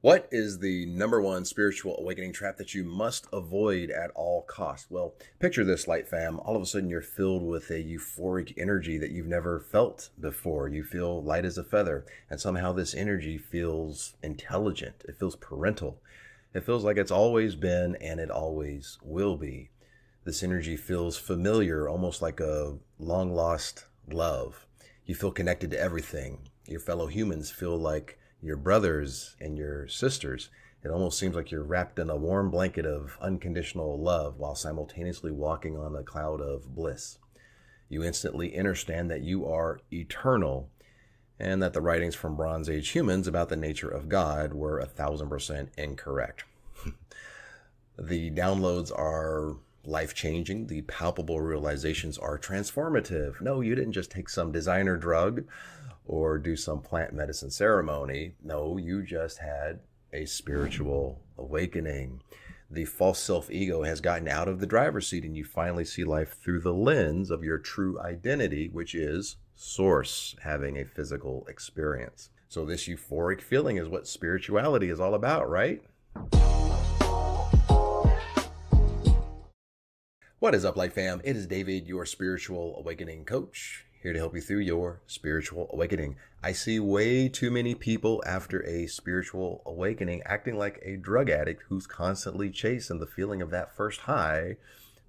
What is the number one spiritual awakening trap that you must avoid at all costs? Well, picture this, Light Fam. All of a sudden, you're filled with a euphoric energy that you've never felt before. You feel light as a feather, and somehow this energy feels intelligent. It feels parental. It feels like it's always been and it always will be. This energy feels familiar, almost like a long-lost love. You feel connected to everything. Your fellow humans feel like your brothers and your sisters. It almost seems like you're wrapped in a warm blanket of unconditional love while simultaneously walking on a cloud of bliss. You instantly understand that you are eternal and that the writings from Bronze Age humans about the nature of God were 1000% incorrect. The downloads are life-changing. The palpable realizations are transformative. No, you didn't just take some designer drug or do some plant medicine ceremony. No, you just had a spiritual awakening. The false self-ego has gotten out of the driver's seat and you finally see life through the lens of your true identity, which is Source, having a physical experience. So this euphoric feeling is what spirituality is all about, right? What is up, Light Fam? It is David, your spiritual awakening coach, here to help you through your spiritual awakening. I see way too many people after a spiritual awakening acting like a drug addict who's constantly chasing the feeling of that first high,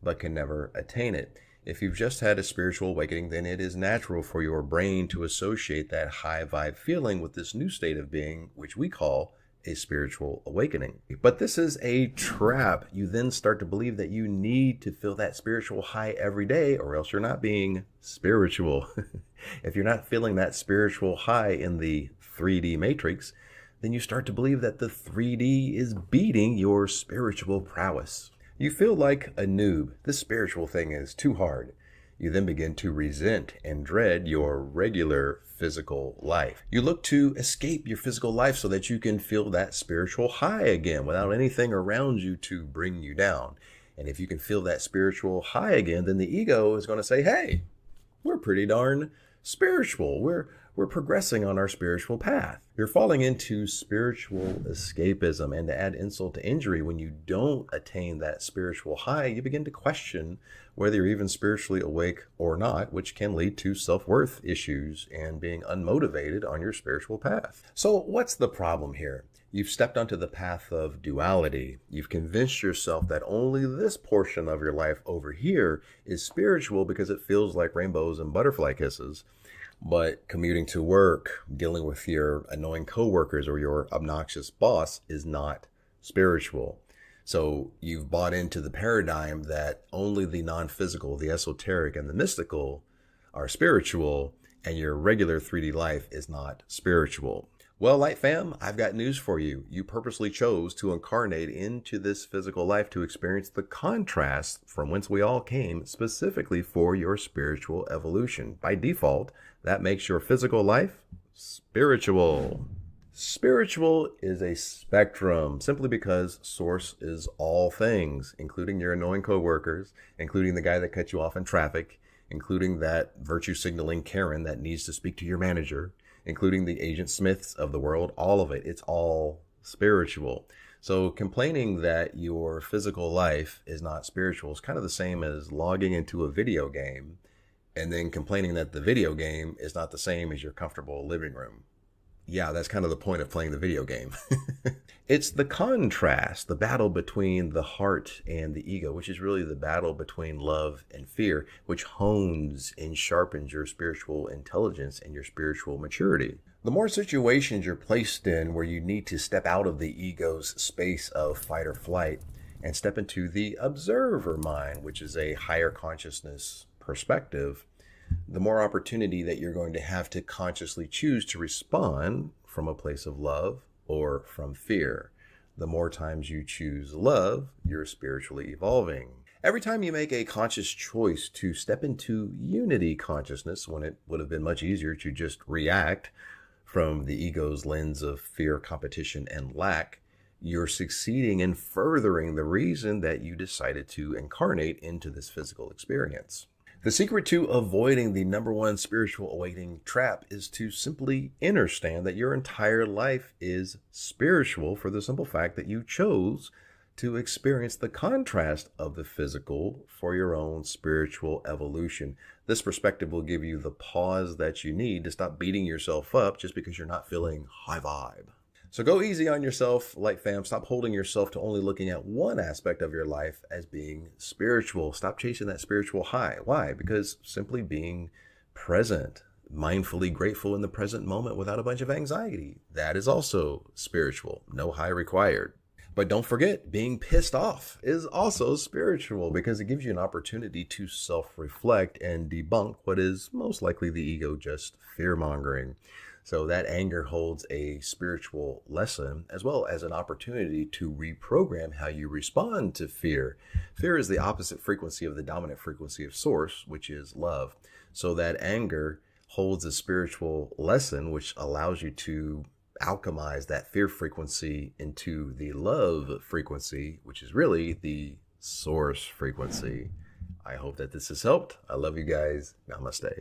but can never attain it. If you've just had a spiritual awakening, then it is natural for your brain to associate that high vibe feeling with this new state of being, which we call a spiritual awakening. But this is a trap. You then start to believe that you need to feel that spiritual high every day, or else you're not being spiritual. If you're not feeling that spiritual high in the 3D matrix, then you start to believe that the 3D is beating your spiritual prowess. You feel like a noob. This spiritual thing is too hard. You then begin to resent and dread your regular physical life. You look to escape your physical life so that you can feel that spiritual high again without anything around you to bring you down. And if you can feel that spiritual high again, then the ego is going to say, hey, we're pretty darn spiritual. We're progressing on our spiritual path. You're falling into spiritual escapism, and to add insult to injury, when you don't attain that spiritual high, you begin to question whether you're even spiritually awake or not, which can lead to self-worth issues and being unmotivated on your spiritual path. So what's the problem here? You've stepped onto the path of duality. You've convinced yourself that only this portion of your life over here is spiritual because it feels like rainbows and butterfly kisses. But commuting to work, dealing with your annoying coworkers or your obnoxious boss is not spiritual. So you've bought into the paradigm that only the non-physical, the esoteric, and the mystical are spiritual, and your regular 3D life is not spiritual. Well, Light Fam, I've got news for you. You purposely chose to incarnate into this physical life to experience the contrast from whence we all came, specifically for your spiritual evolution. By default, that makes your physical life spiritual. Spiritual is a spectrum simply because Source is all things, including your annoying coworkers, including the guy that cut you off in traffic, including that virtue signaling Karen that needs to speak to your manager, including the Agent Smiths of the world, all of it. It's all spiritual. So complaining that your physical life is not spiritual is kind of the same as logging into a video game and then complaining that the video game is not the same as your comfortable living room. Yeah, that's kind of the point of playing the video game. It's the contrast, the battle between the heart and the ego, which is really the battle between love and fear, which hones and sharpens your spiritual intelligence and your spiritual maturity. The more situations you're placed in where you need to step out of the ego's space of fight or flight and step into the observer mind, which is a higher consciousness perspective, the more opportunity that you're going to have to consciously choose to respond from a place of love or from fear. The more times you choose love, you're spiritually evolving. Every time you make a conscious choice to step into unity consciousness, when it would have been much easier to just react from the ego's lens of fear, competition, and lack, you're succeeding in furthering the reason that you decided to incarnate into this physical experience. The secret to avoiding the number one spiritual awakening trap is to simply understand that your entire life is spiritual for the simple fact that you chose to experience the contrast of the physical for your own spiritual evolution. This perspective will give you the pause that you need to stop beating yourself up just because you're not feeling high vibe. So go easy on yourself, Light Fam. Stop holding yourself to only looking at one aspect of your life as being spiritual. Stop chasing that spiritual high. Why? Because simply being present, mindfully grateful in the present moment without a bunch of anxiety, that is also spiritual. No high required. But don't forget, being pissed off is also spiritual because it gives you an opportunity to self-reflect and debunk what is most likely the ego just fear-mongering. So that anger holds a spiritual lesson as well as an opportunity to reprogram how you respond to fear. Fear is the opposite frequency of the dominant frequency of source, which is love. So that anger holds a spiritual lesson which allows you to alchemize that fear frequency into the love frequency, which is really the source frequency. I hope that this has helped. I love you guys. Namaste.